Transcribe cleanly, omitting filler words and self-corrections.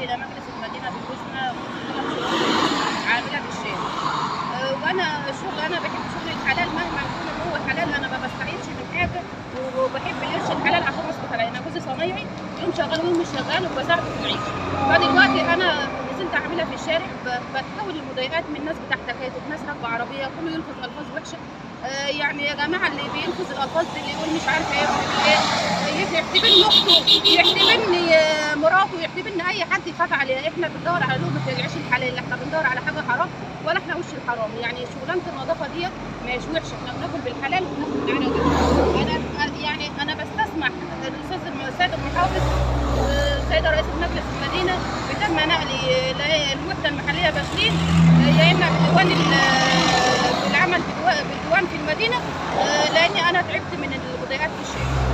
إلى مجلس المدينة بحسنى منذ 3 شهور عاملة في الشارع. وأنا أنا باحب شغل الحلال مهما يكون إن هو حلال، أنا ما باستعيرش من حاجة، وباحب القرش الحلال عشان أصرف عليا. أنا جوزي صنايعي، يوم شغال ويوم مش شغال وباساعده في المعيشة. فدلوقتي أنا نزلت عاملة في الشارع باتحول لمضايقات من ناس بتاع تكاتك، ناس راكبة عربية كله يلفظ ألفاظ وحشة. يعني يا جماعة اللي بيلفظ الألفاظ دي، اللي يقول مش عارفة إيه يحتبني أخته، يحتبني مراته، يحتبني أي حد يخاف عليها. إحنا بندور على لقمة العيش الحلال، إحنا بندور على حاجة حرام ولا إحنا وش الحرام. يعني شغلانة النظافة ديت مش وحشة، إحنا بناكل بالحلال وبناكل معانا جدا. أنا بستسمح السيد المحافظ، السيدة رئيس مجلس المدينة، بتم نقلي الوحدة المحلية بشرين، يا إما بالعمل بالديوان في المدينة، لأني أنا تعبت من المضايقات في الشارع.